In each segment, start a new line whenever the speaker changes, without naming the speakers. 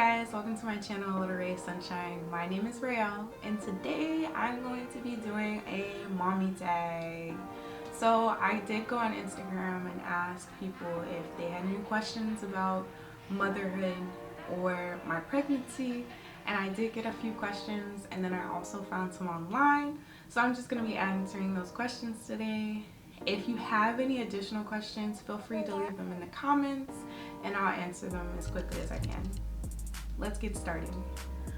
guys, welcome to my channel, Little Ray of Sunshine. My name is Raelle, and today I'm going to be doing a mommy tag. So I did go on Instagram and ask people if they had any questions about motherhood or my pregnancy, and I did get a few questions, and then I also found some online. So I'm just going to be answering those questions today. If you have any additional questions, feel free to leave them in the comments and I'll answer them as quickly as I can. Let's get started.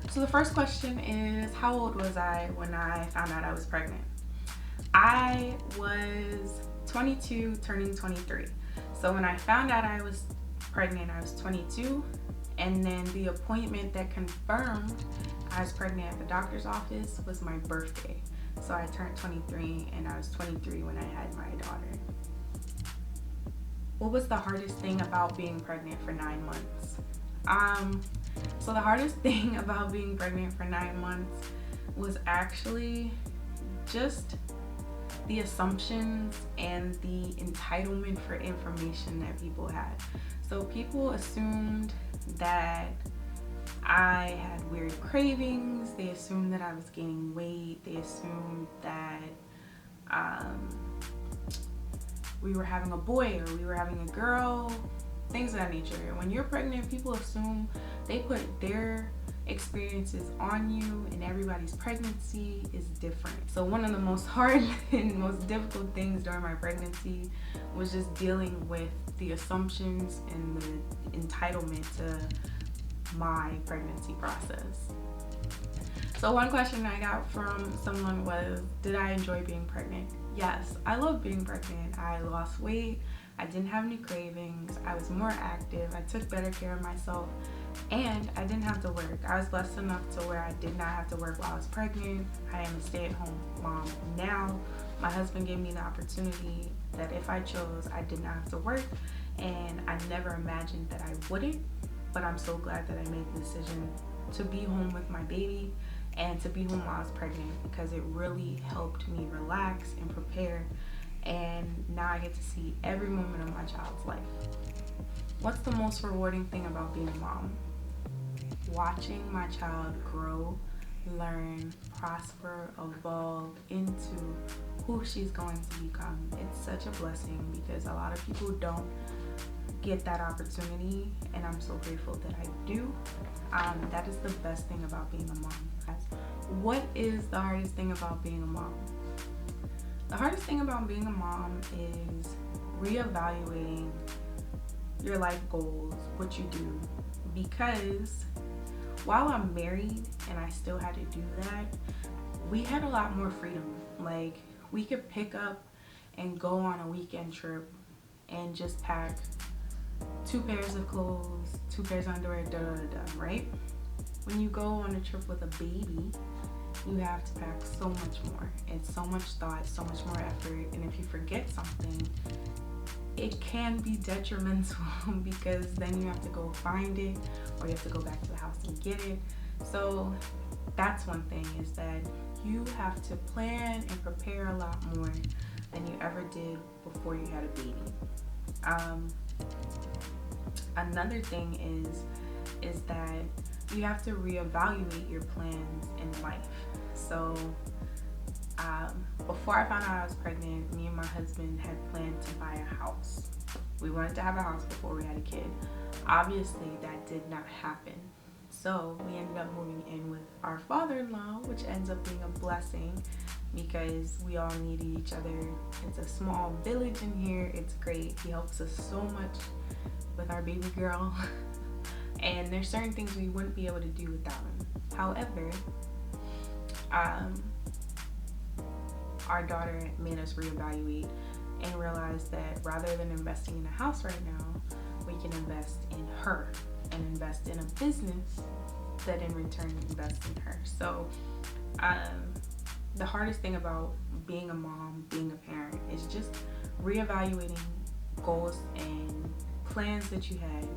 So the first question is, how old was I when I found out I was pregnant? I was 22 turning 23. So when I found out I was pregnant, I was 22, and then the appointment that confirmed I was pregnant at the doctor's office was my birthday. So I turned 23 and I was 23 when I had my daughter. What was the hardest thing about being pregnant for 9 months? So the hardest thing about being pregnant for 9 months was actually just the assumptions and the entitlement for information that people had. So people assumed that I had weird cravings, they assumed that I was gaining weight, they assumed that we were having a boy or we were having a girl, things of that nature. When you're pregnant, people assume, they put their experiences on you, and everybody's pregnancy is different. So one of the most hard and most difficult things during my pregnancy was just dealing with the assumptions and the entitlement to my pregnancy process. So one question I got from someone was, did I enjoy being pregnant? Yes, I love being pregnant. I lost weight, I didn't have any cravings, I was more active, I took better care of myself, and I didn't have to work. I was blessed enough to where I did not have to work while I was pregnant. I am a stay-at-home mom now. My husband gave me the opportunity that if I chose, I did not have to work, and I never imagined that I wouldn't, but I'm so glad that I made the decision to be home with my baby and to be home while I was pregnant, because it really helped me relax and prepare, and now I get to see every moment of my child's life. What's the most rewarding thing about being a mom? Watching my child grow, learn, prosper, evolve into who she's going to become. It's such a blessing because a lot of people don't get that opportunity, and I'm so grateful that I do. That is the best thing about being a mom. What is the hardest thing about being a mom? The hardest thing about being a mom is reevaluating your life goals, what you do, because while I'm married and I still had to do that, we had a lot more freedom. Like, we could pick up and go on a weekend trip and just pack 2 pairs of clothes, 2 pairs of underwear, right? When you go on a trip with a baby, you have to pack so much more. It's so much thought, so much more effort, and if you forget something, it can be detrimental because then you have to go find it, or you have to go back to the house and get it. So that's one thing, is that you have to plan and prepare a lot more than you ever did before you had a baby. Another thing is that you have to reevaluate your plans in life. So before I found out I was pregnant, me and my husband had planned to buy a house. We wanted to have a house before we had a kid. Obviously, that did not happen. So we ended up moving in with our father-in-law, which ends up being a blessing because we all needed each other. It's a small village in here. It's great. He helps us so much with our baby girl. And there's certain things we wouldn't be able to do without him. However, our daughter made us reevaluate and realize that rather than investing in a house right now, we can invest in her and invest in a business that in return invests in her. So the hardest thing about being a mom, being a parent, is just reevaluating goals and plans that you had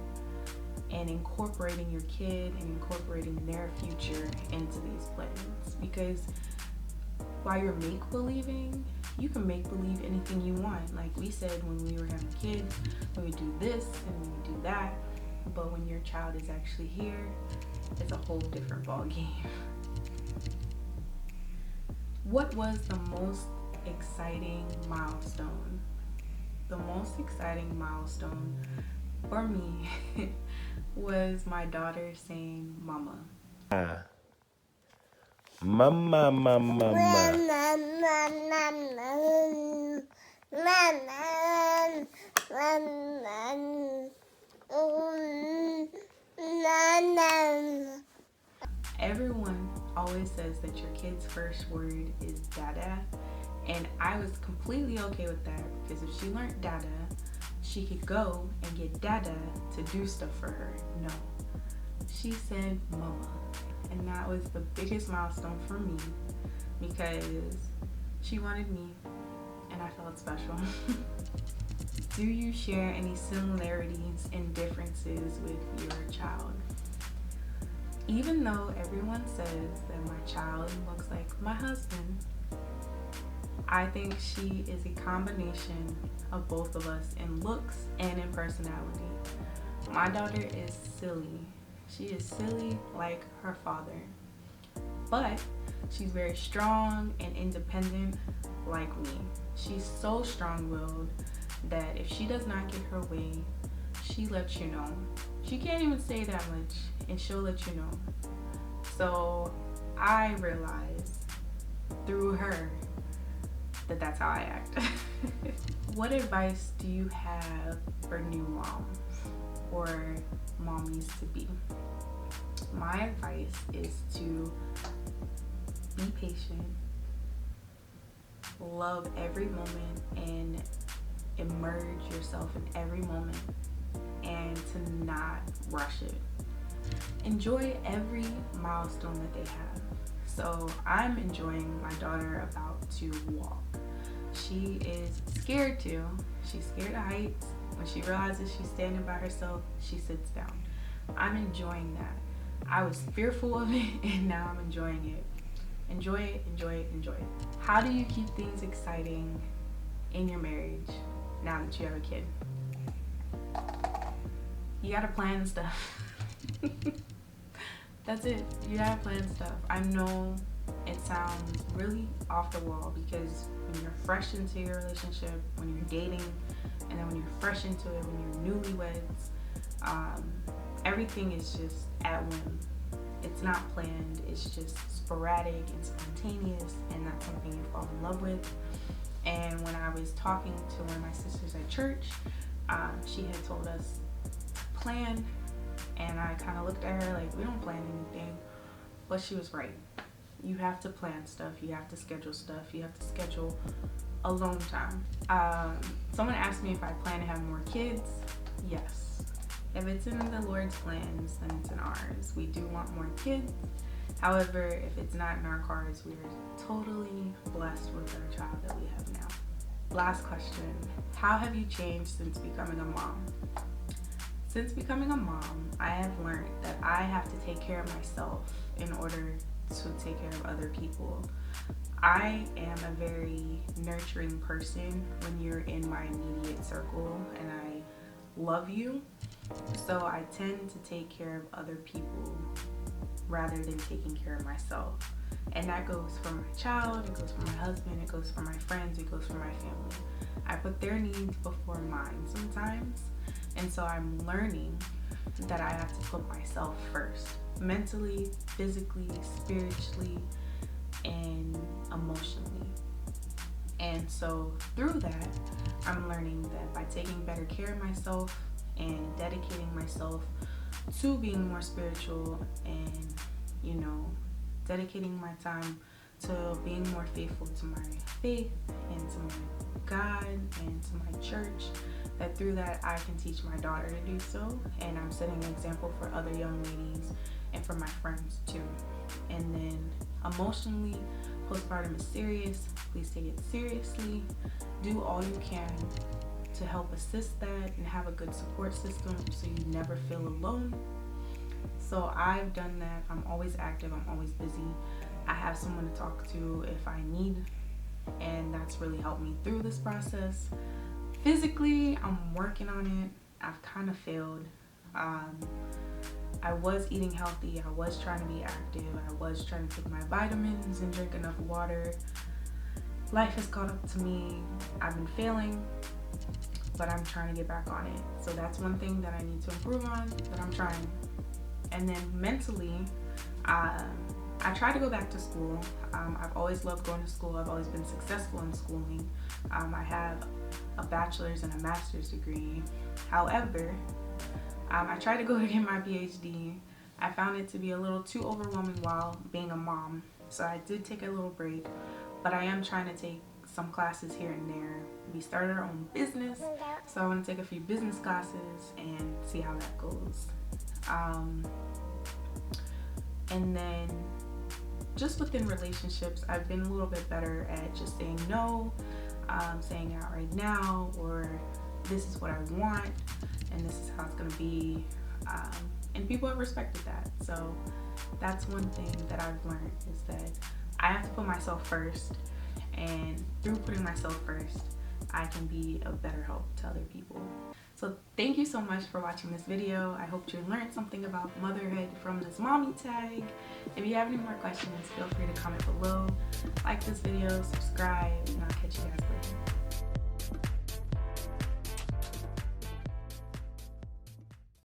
and incorporating your kid and incorporating their future into these plans. Because while you're make-believing, you can make-believe anything you want. Like we said, when we were having kids, we would do this and we would do that. but when your child is actually here, it's a whole different ball game. What was the most exciting milestone? The most exciting milestone for me was my daughter saying mama.
Mama, mama, mama.
Everyone always says that your kid's first word is dada, and I was completely okay with that because if she learned dada, she could go and get dada to do stuff for her. No, she said mama, and that was the biggest milestone for me because she wanted me and I felt special. Do you share any similarities and differences with your child? Even though everyone says that my child looks like my husband, I think she is a combination of both of us in looks and in personality. My daughter is silly. She is silly like her father, but she's very strong and independent like me. She's so strong-willed that if she does not get her way, she lets you know. She can't even say that much and she'll let you know. So I realized through her that that's how I act. What advice do you have for new moms or mommies to be? My advice is to be patient, love every moment, and immerse yourself in every moment, and to not rush it. Enjoy every milestone that they have. So I'm enjoying my daughter about to walk. She is scared to. She's scared of heights. When she realizes she's standing by herself, she sits down. I'm enjoying that. I was fearful of it and now I'm enjoying it. Enjoy it, enjoy it, enjoy it. How do you keep things exciting in your marriage now that you have a kid? You gotta plan stuff. That's it. You gotta plan stuff. I know it sounds really off the wall because when you're fresh into your relationship, when you're dating, and then when you're fresh into it, when you're newlyweds, everything is just at whim. It's not planned. It's just sporadic and spontaneous, and that's something you fall in love with. And when I was talking to one of my sisters at church, she had told us plan, and I kind of looked at her like, we don't plan anything, but she was right. You have to plan stuff, you have to schedule stuff, you have to schedule alone time. Someone asked me if I plan to have more kids. Yes. If it's in the Lord's plans, then it's in ours. We do want more kids. However, if it's not in our cards, we are totally blessed with our child that we have now. Last question. How have you changed since becoming a mom? Since becoming a mom, I have learned that I have to take care of myself in order to take care of other people. I am a very nurturing person when you're in my immediate circle and I love you. So I tend to take care of other people rather than taking care of myself. And that goes for my child, it goes for my husband, it goes for my friends, it goes for my family. I put their needs before mine sometimes. And so I'm learning that I have to put myself first, mentally, physically, spiritually, and emotionally. And so through that, I'm learning that by taking better care of myself and dedicating myself to being more spiritual and, dedicating my time to being more faithful to my faith and to my God and to my church, that through that I can teach my daughter to do so, and I'm setting an example for other young ladies and for my friends too. And then emotionally, postpartum is serious. Please take it seriously. Do all you can to help assist that and have a good support system so you never feel alone. So I've done that. I'm always active. I'm always busy. I have someone to talk to if I need, and that's really helped me through this process. Physically, I'm working on it. I've kind of failed, I was eating healthy, I was trying to be active, I was trying to take my vitamins and drink enough water. Life has caught up to me. I've been failing, but I'm trying to get back on it. So that's one thing that I need to improve on, that I'm trying. And then mentally, I try to go back to school. I've always loved going to school. I've always been successful in schooling. I have a bachelor's and a master's degree. However, I tried to go to get my PhD. I found it to be a little too overwhelming while being a mom. So I did take a little break, but I am trying to take some classes here and there. We started our own business, so I want to take a few business classes and see how that goes. And then just within relationships, I've been a little bit better at just saying no, saying out right now, or this is what I want and this is how it's gonna be, and people have respected that. So that's one thing that I've learned, is that I have to put myself first, and through putting myself first, I can be a better help to other people. So thank you so much for watching this video. I hope you learned something about motherhood from this mommy tag. If you have any more questions, feel free to comment below. Like this video, subscribe, and I'll catch you guys later.